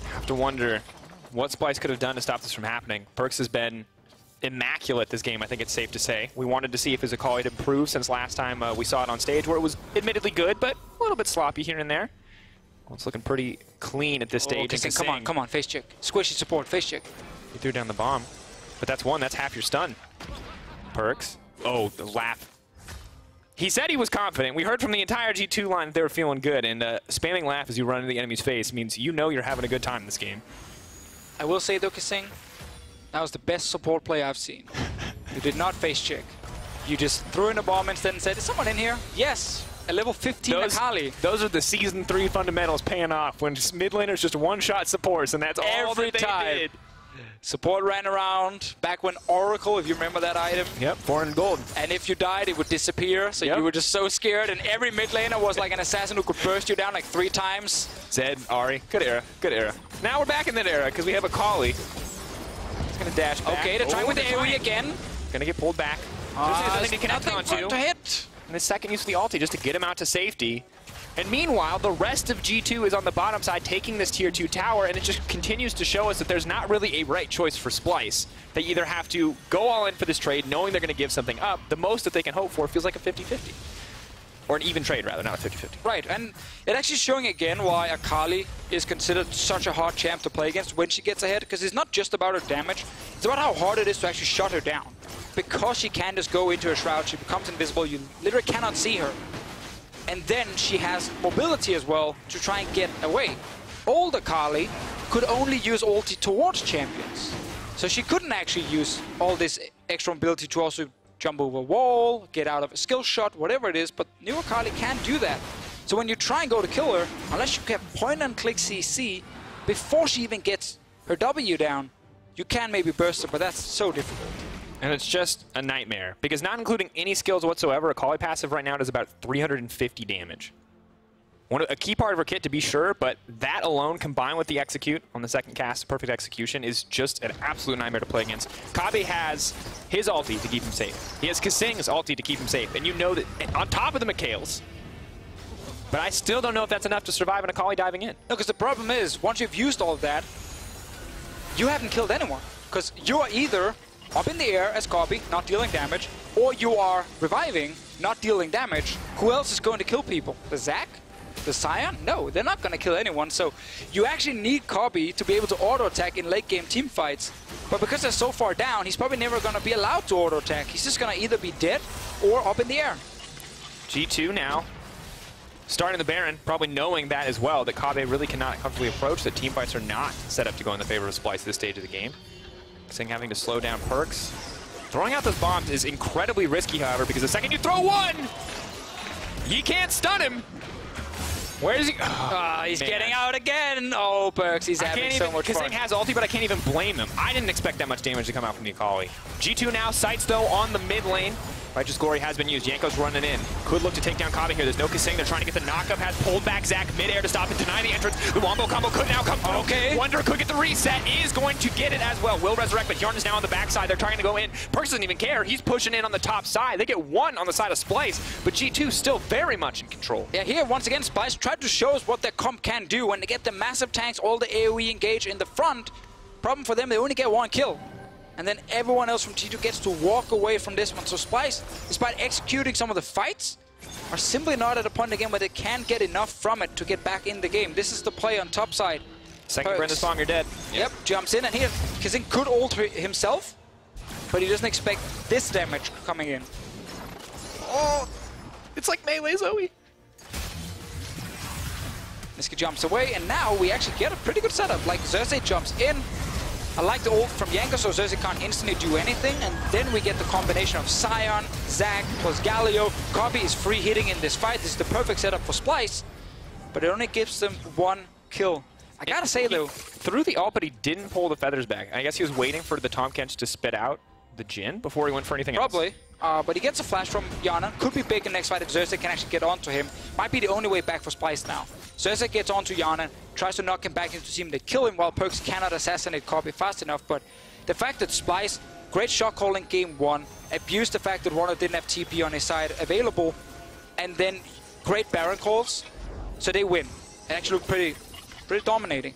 I have to wonder what Splyce could have done to stop this from happening. PerkZ has been immaculate this game, I think it's safe to say. We wanted to see if his Akali had improved since last time we saw it on stage, where it was admittedly good, but a little bit sloppy here and there. Well, it's looking pretty clean at this stage. Kasing, come on, face check. Squishy support, face check. He threw down the bomb, but that's one, that's half your stun. PerkZ, oh, the laugh. He said he was confident. We heard from the entire G2 line that they were feeling good, and spamming laugh as you run into the enemy's face means you know you're having a good time in this game. I will say though, Kasing, that was the best support play I've seen. You did not face check. You just threw in a bomb instead and said, is someone in here? Yes. A level 15 Akali. Those are the Season 3 fundamentals paying off when mid laners just one-shot supports, and that's all Every that they time. did. Support ran around back when Oracle, if you remember that item. Yep, 400 gold. And if you died, it would disappear. So you were just so scared. And every mid laner was like an assassin who could burst you down like 3 times. Zed, Ahri, good era, good era. Now we're back in that era because we have Akali. He's gonna dash back. Okay, they're trying with the AoE again. Gonna get pulled back. There's nothing to connect onto. To hit. And the second use of the ulti just to get him out to safety. And meanwhile, the rest of G2 is on the bottom side taking this tier 2 tower, and it just continues to show us that there's not really a right choice for Splyce. They either have to go all in for this trade, knowing they're going to give something up. The most that they can hope for feels like a 50-50. Or an even trade, rather, not a 50-50. Right, and it actually showing again why Akali is considered such a hard champ to play against when she gets ahead, because it's not just about her damage, it's about how hard it is to actually shut her down. Because she can just go into her shroud, she becomes invisible, you literally cannot see her. And then she has mobility as well to try and get away. Old Akali could only use ulti towards champions. So she couldn't actually use all this extra mobility to also jump over a wall, get out of a skill shot, whatever it is, but new Akali can't do that. So when you try and go to kill her, unless you can point and click CC before she even gets her W down, you can maybe burst her, but that's so difficult. And it's just a nightmare, because not including any skills whatsoever, Akali passive right now does about 350 damage. A key part of her kit to be sure, but that alone combined with the execute on the second cast, perfect execution, is just an absolute nightmare to play against. Kobbe has his ulti to keep him safe. He has Kasing's ulti to keep him safe, and you know that on top of the Mikhail's. But I still don't know if that's enough to survive an Akali diving in. No, because the problem is, once you've used all of that, you haven't killed anyone. Because you are either up in the air as Kobbe, not dealing damage, or you are reviving, not dealing damage. Who else is going to kill people? The Xayah? The Sion? No, they're not going to kill anyone. So you actually need Kobbe to be able to auto-attack in late-game team fights. But because they're so far down, he's probably never going to be allowed to auto-attack. He's just going to either be dead or up in the air. G2 now starting the Baron, probably knowing that as well, that Kobbe really cannot comfortably approach, that team fights are not set up to go in the favor of Splyce at this stage of the game. Kasing having to slow down PerkZ. Throwing out those bombs is incredibly risky, however, because the second you throw one, you can't stun him. Where is he? Oh, he's getting out again. Oh, PerkZ, he's having so much fun. Kasing has ulti, but I can't even blame him. I didn't expect that much damage to come out from the Akali. G2 now, sights though on the mid lane. Righteous Glory has been used. Jankos running in. Could look to take down Kobbe here. There's no Kasing. They're trying to get the knockup. Has pulled back Xayah midair to stop and deny the entrance. The wombo combo could now come through. Okay. Wunder could get the reset. Is going to get it as well. Will resurrect, but Hjärnan is now on the backside. They're trying to go in. PerkZ doesn't even care. He's pushing in on the top side. They get one on the side of Splyce, but G2 still very much in control. Yeah, here once again, Splyce tried to show us what their comp can do when they get the massive tanks, all the AoE engaged in the front. Problem for them, they only get one kill. And then everyone else from G2 gets to walk away from this one. So Splyce, despite executing some of the fights, are simply not at a point again where they can't get enough from it to get back in the game. This is the play on top side. Second Brenda's bomb, you're dead. Yep, jumps in, and here Kasing could ult himself, but he doesn't expect this damage coming in. Oh, it's like melee Zoe. Nisqy jumps away, and now we actually get a pretty good setup. Like Xerxe jumps in. I like the ult from Jankos, so Xerxe can't instantly do anything, and then we get the combination of Sion, Xayah plus Galio. Kobbe is free hitting in this fight. This is the perfect setup for Splyce, but it only gives them one kill. I gotta say though, threw the ult, but he didn't pull the feathers back. I guess he was waiting for the Tahm Kench to spit out the Jhin before he went for anything else. Probably. But he gets a flash from Hjärnan. Could be big in the next fight if Xerxe can actually get onto him. Might be the only way back for Splyce now. Xerxe gets onto Hjärnan, tries to knock him back into team. They kill him while PerkZ cannot assassinate Kobbe fast enough. But the fact that Splyce, great shot calling game one, abused the fact that Wunder didn't have TP on his side available, and then great Baron calls, so they win. It actually looked pretty dominating.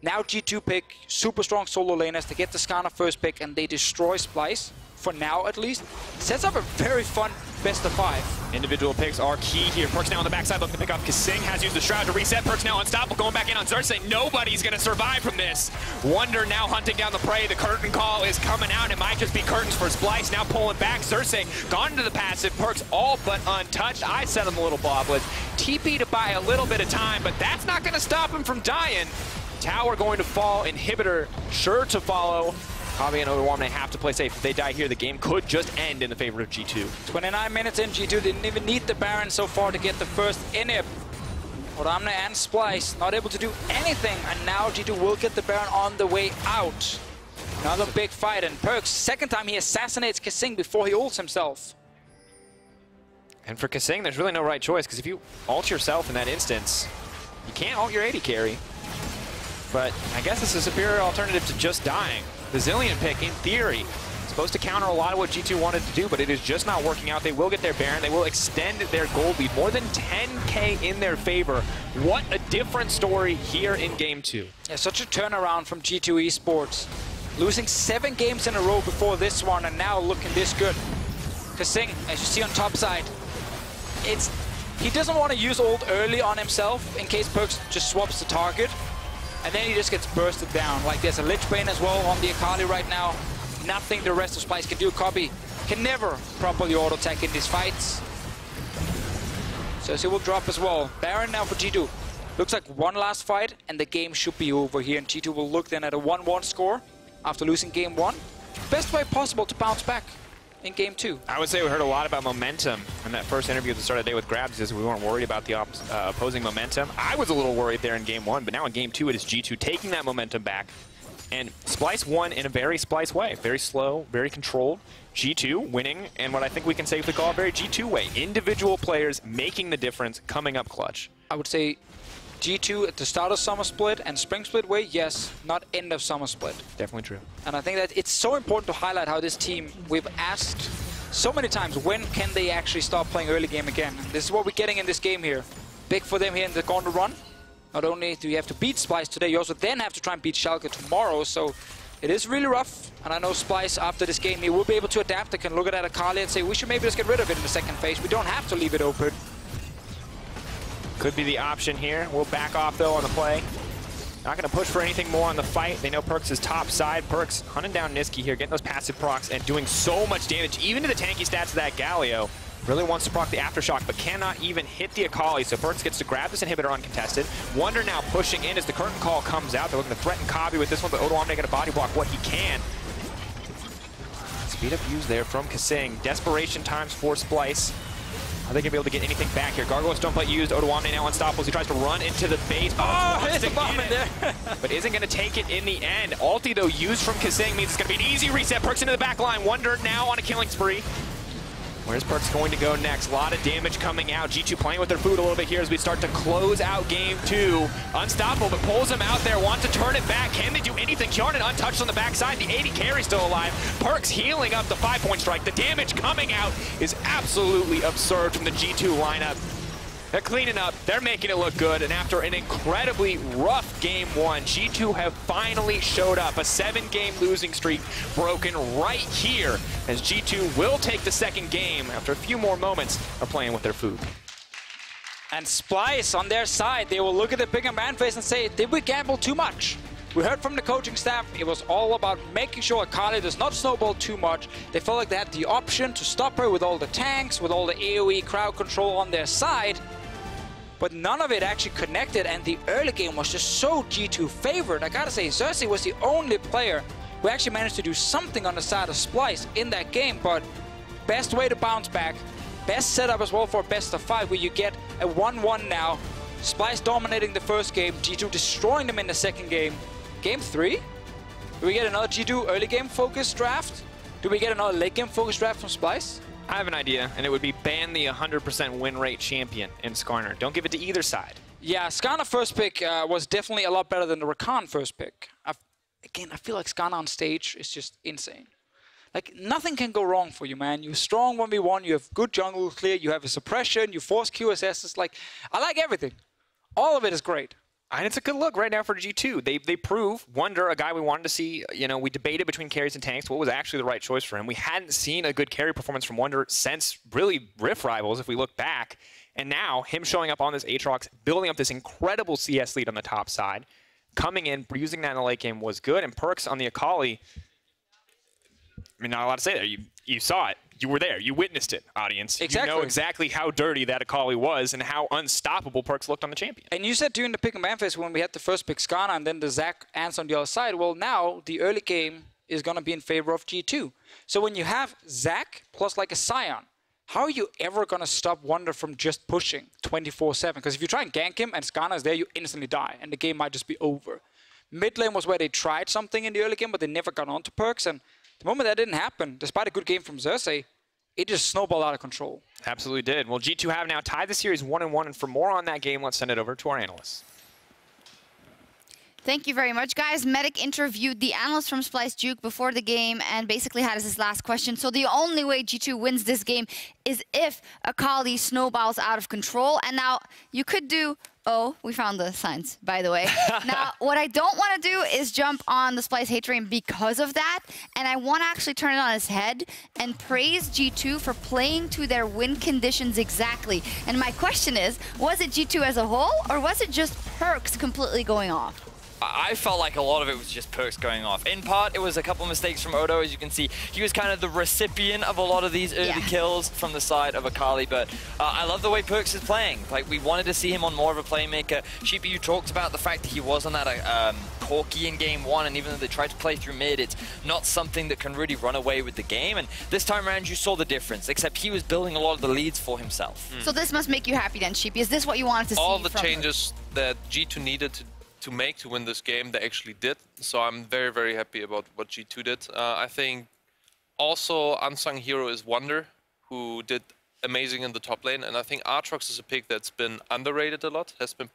Now G2 pick super strong solo laners. They get the Skarner first pick and they destroy Splyce. For now, at least. Sets up a very fun best of 5. Individual picks are key here. PerkZ now on the backside looking to pick up Kasing. Has used the Shroud to reset. PerkZ now unstoppable. Going back in on Xerxe. Nobody's going to survive from this. Wunder now hunting down the prey. The curtain call is coming out. It might just be curtains for Splyce. Now pulling back. Xerxe gone into the passive. PerkZ all but untouched. I sent him a little boblet. TP to buy a little bit of time, but that's not going to stop him from dying. Tower going to fall. Inhibitor sure to follow. Kobbe and Odoamne have to play safe. If they die here, the game could just end in the favor of G2. 29 minutes in, G2 didn't even need the Baron so far to get the first inhib. Odoamne and Splyce not able to do anything, and now G2 will get the Baron on the way out. Another big fight, and PerkZ, second time he assassinates Kasing before he ults himself. And for Kasing, there's really no right choice, because if you ult yourself in that instance, you can't ult your AD carry. But I guess it's a superior alternative to just dying. The Zilean pick, in theory, supposed to counter a lot of what G2 wanted to do, but it is just not working out. They will get their Baron. They will extend their gold lead. More than 10K in their favor. What a different story here in Game 2. Yeah, such a turnaround from G2 eSports. Losing 7 games in a row before this one, and now looking this good. Kasing, as you see on top side, he doesn't want to use ult early on himself in case PerkZ just swaps the target. And then he just gets bursted down. Like there's a Lich Bane as well on the Akali right now. Nothing the rest of Splyce can do. Kobbe can never properly auto-attack in these fights. So he will drop as well. Baron now for G2. Looks like one last fight and the game should be over here. And G2 will look then at a 1-1 score after losing game 1. Best way possible to bounce back in game 2. I would say we heard a lot about momentum in that first interview at the start of the day with Grabs, is we weren't worried about the opposing momentum. I was a little worried there in game 1, but now in game 2 it is G2 taking that momentum back. And Splyce won in a very Splyce way. Very slow, very controlled. G2 winning, and what I think we can safely call a very G2 way. Individual players making the difference, coming up clutch. I would say G2 at the start of summer split and spring split way, yes, not end of summer split. Definitely true. And I think that it's so important to highlight how this team, we've asked so many times, when can they actually stop playing early game again? This is what we're getting in this game here. Big for them here in the Gauntlet run. Not only do you have to beat Splyce today, you also then have to try and beat Schalke tomorrow, so it is really rough. And I know Splyce, after this game, he will be able to adapt. They can look at Akali and say, we should maybe just get rid of it in the second phase. We don't have to leave it open. Could be the option here. We'll back off, though, on the play. Not going to push for anything more on the fight. They know PerkZ is top side. PerkZ hunting down Nisqy here, getting those passive procs and doing so much damage, even to the tanky stats of that Galio. Really wants to proc the Aftershock, but cannot even hit the Akali, so PerkZ gets to grab this inhibitor uncontested. Wunder now pushing in as the curtain call comes out. They're looking to threaten Kobbe with this one, but Odoamne going to body block what he can. Speed up use there from Kasing. Desperation times for Splyce. Are they going to be able to get anything back here? Gargoyles don't play used. Odoamne now unstoppable. He tries to run into the base. Oh, hit the bomb in there. But isn't going to take it in the end. Ulti, though, used from Kasing means it's going to be an easy reset. PerkZ into the back line. Wunder now on a killing spree. Where's PerkZ going to go next? A lot of damage coming out. G2 playing with their food a little bit here as we start to close out game 2. Unstoppable, but pulls him out there. Wants to turn it back. Can they do anything? Hjärnan untouched on the backside. The AD carry still alive. PerkZ healing up the 5-point strike. The damage coming out is absolutely absurd from the G2 lineup. They're cleaning up, they're making it look good, and after an incredibly rough game 1, G2 have finally showed up. A 7-game losing streak broken right here, as G2 will take the second game after a few more moments of playing with their food. And Splyce on their side, they will look at the bigger man face and say, did we gamble too much? We heard from the coaching staff, it was all about making sure Akali does not snowball too much. They felt like they had the option to stop her with all the tanks, with all the AoE crowd control on their side. But none of it actually connected, and the early game was just so G2 favored. I gotta say, Xerxe was the only player who actually managed to do something on the side of Splyce in that game, but best way to bounce back, best setup as well for a best of 5, where you get a 1-1 now. Splyce dominating the first game, G2 destroying them in the second game. Game 3? Do we get another G2 early game focused draft? Do we get another late game focused draft from Splyce? I have an idea, and it would be ban the 100% win rate champion in Skarner. Don't give it to either side. Yeah, Skarner first pick was definitely a lot better than the Rakan first pick. Again, I feel like Skarner on stage is just insane. Like, nothing can go wrong for you, man. You're strong 1v1, you have good jungle clear, you have a suppression, you force QSS. Like, I like everything. All of it is great. And it's a good look right now for G2. They prove Wunder, a guy we wanted to see. You know, we debated between carries and tanks. What was actually the right choice for him? We hadn't seen a good carry performance from Wunder since really Rift Rivals, if we look back. And now, him showing up on this Aatrox, building up this incredible CS lead on the top side, coming in, using that in the late game was good. And PerkZ on the Akali, I mean, not a lot to say there. You saw it. You were there. You witnessed it, audience. Exactly. You know exactly how dirty that Akali was and how unstoppable PerkZ looked on the champion. And you said during the pick and ban phase when we had the first pick Skarner and then the Zach answer on the other side, well, now the early game is going to be in favor of G2. So when you have Zac plus like a Sion, how are you ever going to stop Wunder from just pushing 24/7? Because if you try and gank him and Skarner is there, you instantly die, and the game might just be over. Mid lane was where they tried something in the early game, but they never got onto PerkZ, and the moment that didn't happen, despite a good game from Xerxe, it just snowballed out of control. Absolutely did. Well, G2 have now tied the series 1-1, and for more on that game, let's send it over to our analysts. Thank you very much, guys. Medic interviewed the analyst from Splyce, Juke, before the game and basically had as his last question. So the only way G2 wins this game is if Akali snowballs out of control. And now you could do... Oh, we found the signs, by the way. Now, what I don't want to do is jump on the Splyce hate train because of that. And I want to actually turn it on its head and praise G2 for playing to their win conditions exactly. And my question is, was it G2 as a whole, or was it just PerkZ completely going off? I felt like a lot of it was just PerkZ going off. In part, it was a couple mistakes from Odo. As you can see, he was kind of the recipient of a lot of these early kills from the side of Akali. But I love the way PerkZ is playing. Like, we wanted to see him on more of a playmaker. Sheepy, you talked about the fact that he was on that Corky in game one, and even though they tried to play through mid, it's not something that can really run away with the game. And this time around, you saw the difference, except he was building a lot of the leads for himself. So this must make you happy then, Sheepy. Is this what you wanted to see? All the changes that G2 needed to make to win this game, they actually did. So I'm very, very happy about what G2 did. I think also unsung hero is Wunder, who did amazing in the top lane. And I think Aatrox is a pick that's been underrated a lot, has been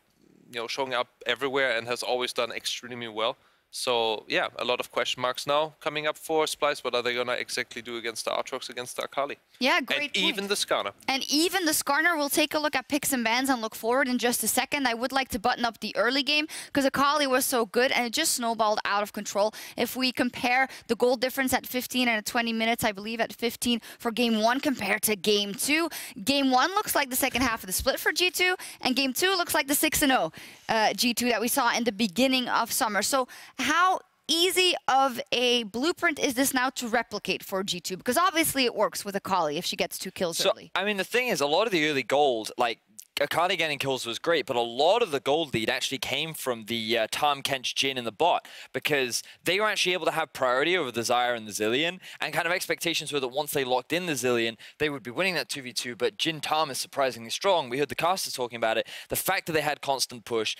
showing up everywhere and has always done extremely well. So yeah, a lot of question marks now coming up for Splyce. What are they gonna exactly do against the Aatrox, against the Akali? Yeah, great and point. even the Skarner. And even the Skarner. We'll take a look at picks and bans and look forward in just a second. I would like to button up the early game because Akali was so good and it just snowballed out of control. If we compare the goal difference at 15 and at 20 minutes, I believe at 15 for game 1 compared to game 2. Game 1 looks like the second half of the split for G2, and game 2 looks like the 6-0 G2 that we saw in the beginning of summer. So how easy of a blueprint is this now to replicate for G2? Because obviously it works with Akali if she gets 2 kills early. I mean, the thing is, a lot of the early gold, like, Akali getting kills was great, but a lot of the gold lead actually came from the Tahm Kench Jhin in the bot, because they were actually able to have priority over the Xayah and the Zilean, and kind of expectations were that once they locked in the Zilean, they would be winning that 2v2, but Jhin Tahm is surprisingly strong. We heard the casters talking about it. The fact that they had constant push,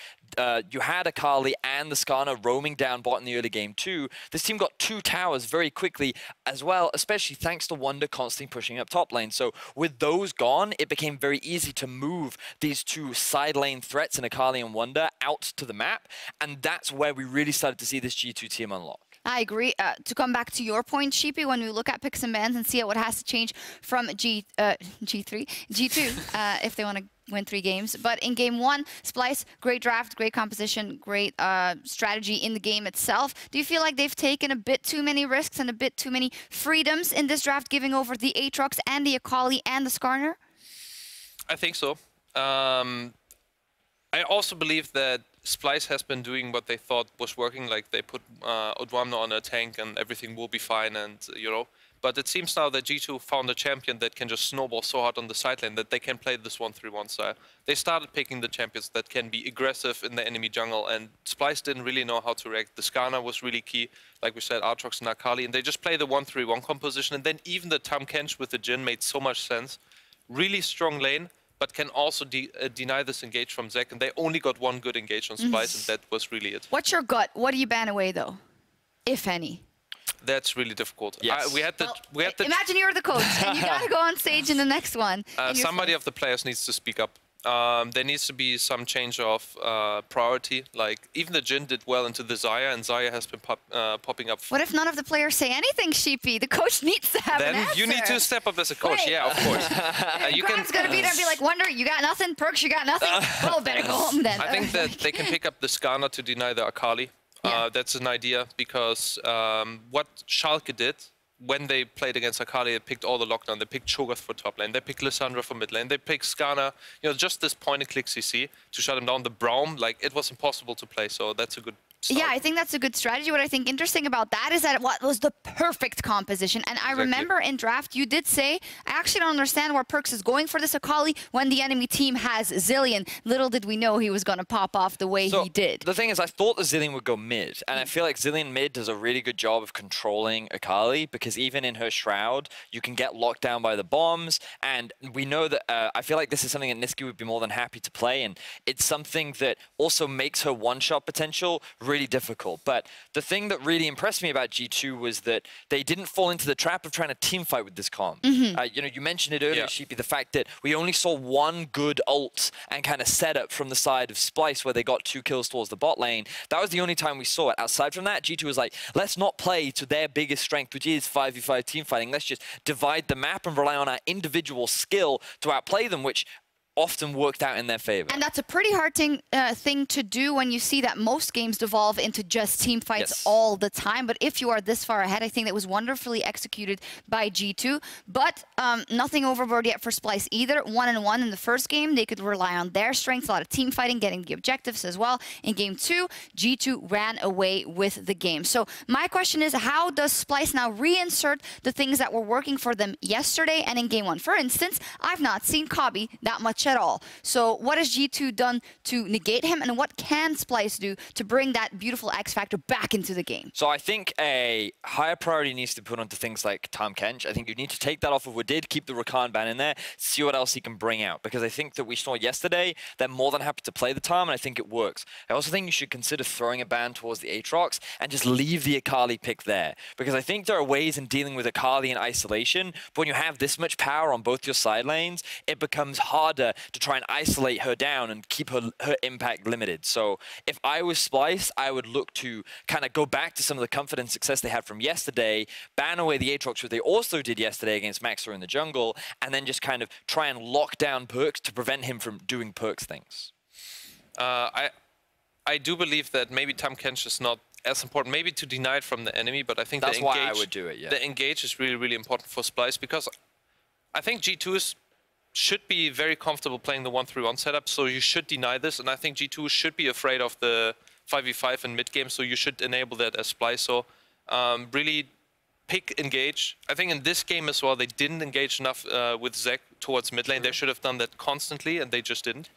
you had Akali and the Skarner roaming down bot in the early game too. This team got 2 towers very quickly as well, especially thanks to Wunder constantly pushing up top lane. So with those gone, it became very easy to move these 2 side lane threats in Akali and Wunder out to the map, and that's where we really started to see this G2 team unlock. I agree. To come back to your point, Sheepy, when we look at picks and bans and see what has to change from G2, if they want to win 3 games. But in game 1, Splyce, great draft, great composition, great strategy in the game itself. Do you feel like they've taken a bit too many risks and a bit too many freedoms in this draft, giving over the Aatrox and the Akali and the Skarner? I think so. I also believe that Splyce has been doing what they thought was working, like they put Odoamne on a tank and everything will be fine, and But it seems now that G2 found a champion that can just snowball so hard on the side lane that they can play this 1-3-1 style. They started picking the champions that can be aggressive in the enemy jungle, and Splyce didn't really know how to react. The Skarner was really key, like we said, Aatrox and Akali, and they just play the 1-3-1 composition, and then even the Tahm Kench with the Jhin made so much sense. Really strong lane, but can also deny this engage from Zac, and they only got 1 good engage on Splyce, and that was really it. What's your gut? What do you ban away, though, if any? That's really difficult. Yes. Imagine you're the coach, and you gotta go on stage in the next one. Somebody of the players needs to speak up. There needs to be some change of priority. Like, even the Jhin did well into the Xayah, and Xayah has been popping up. What if none of the players say anything, Sheepy? The coach needs to have an answer. Then you need to step up as a coach. Wait. Yeah, of course. Greg's gonna be there and be like, Wunder, you got nothing? PerkZ, you got nothing? Oh, better go home then. I think that they can pick up the Skarner to deny the Akali. That's an idea, because what Schalke did when they played against Akali, they picked all the lockdown. They picked Cho'Gath for top lane. They picked Lissandra for mid lane. They picked Skarner. Just this point-and-click CC to shut him down. The Braum, like, it was impossible to play. So that's a good start. Yeah, I think that's a good strategy. What I think interesting about that is that what was the perfect composition. And I remember in draft, you did say, I actually don't understand where PerkZ is going for this Akali when the enemy team has Zilean. Little did we know he was going to pop off the way he did. The thing is, I thought the Zilean would go mid, and I feel like Zilean mid does a really good job of controlling Akali, because even in her Shroud, you can get locked down by the bombs, and we know that, I feel like this is something that Nisqy would be more than happy to play, and it's something that also makes her one-shot potential really difficult. But the thing that really impressed me about G2 was that they didn't fall into the trap of trying to team fight with this comp. You know, you mentioned it earlier, Sheepy, the fact that we only saw one good ult and kind of setup from the side of Splyce where they got 2 kills towards the bot lane. That was the only time we saw it. Outside from that, G2 was like, let's not play to their biggest strength, which is 5v5 team fighting. Let's just divide the map and rely on our individual skill to outplay them, which often worked out in their favor. And that's a pretty hard thing to do when you see that most games devolve into just team fights all the time. But if you are this far ahead, I think that was wonderfully executed by G2. But nothing overboard yet for Splyce either. 1-1 in the first game. They could rely on their strengths, a lot of team fighting, getting the objectives as well. In game 2, G2 ran away with the game. So my question is, how does Splyce now reinsert the things that were working for them yesterday and in game 1? For instance, I've not seen Kobbe that much at all. So what has G2 done to negate him, and what can Splyce do to bring that beautiful X factor back into the game? So I think a higher priority needs to be put onto things like Tahm Kench. I think you need to take that off of Wadid, keep the Rakan ban in there, see what else he can bring out, because I think that we saw yesterday they're more than happy to play the Tahm, and I think it works. I also think you should consider throwing a ban towards the Aatrox and just leave the Akali pick there, because I think there are ways in dealing with Akali in isolation, but when you have this much power on both your side lanes, it becomes harder to try and isolate her down and keep her impact limited. So if I was Splyce, I would look to kind of go back to some of the comfort and success they had from yesterday, ban away the Aatrox, which they also did yesterday against Maxer in the jungle, and then just kind of try and lock down PerkZ to prevent him from doing PerkZ things. I do believe that maybe Tahm Kench is not as important, maybe to deny it from the enemy, but I think that's why I would do it. Yeah, the engage is really, really important for Splyce, because I think G2 should be very comfortable playing the 1-3-1 setup, so you should deny this, and I think G2 should be afraid of the 5v5 in mid-game, so you should enable that as Splyce. So really pick engage. I think in this game as well, they didn't engage enough with Xerxe towards mid lane. They should have done that constantly, and they just didn't.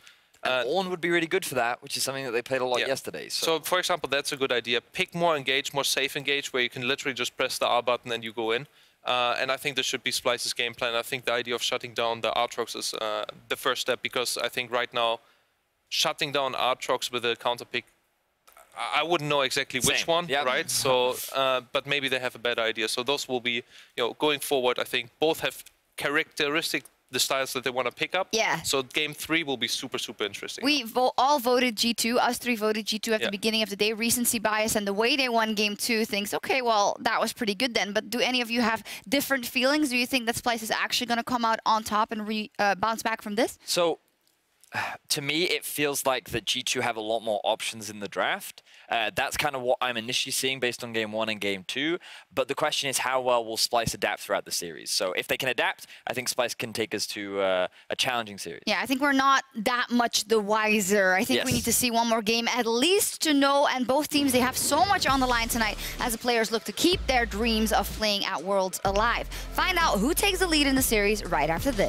Ornn would be really good for that, which is something that they played a lot yesterday. So for example, that's a good idea. Pick more engage, more safe engage, where you can literally just press the R button and you go in. And I think this should be Splyce's game plan. I think the idea of shutting down the Aatrox is the first step, because I think right now, shutting down Aatrox with a counter pick, I wouldn't know exactly which one, right? So, but maybe they have a better idea. So those will be, you know, going forward, I think both have characteristic the styles that they want to pick up. Yeah. So game 3 will be super, super interesting. We all voted G2. Us 3 voted G2 at the beginning of the day. Recency bias, and the way they won game 2 thinks, okay, well, that was pretty good then. But do any of you have different feelings? Do you think that Splyce is actually going to come out on top and bounce back from this? So, to me, it feels like that G2 have a lot more options in the draft. That's kind of what I'm initially seeing based on game 1 and game 2. But the question is, how well will Splyce adapt throughout the series? So if they can adapt, I think Splyce can take us to a challenging series. Yeah, I think we're not that much the wiser. I think we need to see one more game at least to know. And both teams, they have so much on the line tonight as the players look to keep their dreams of playing at Worlds alive. Find out who takes the lead in the series right after this.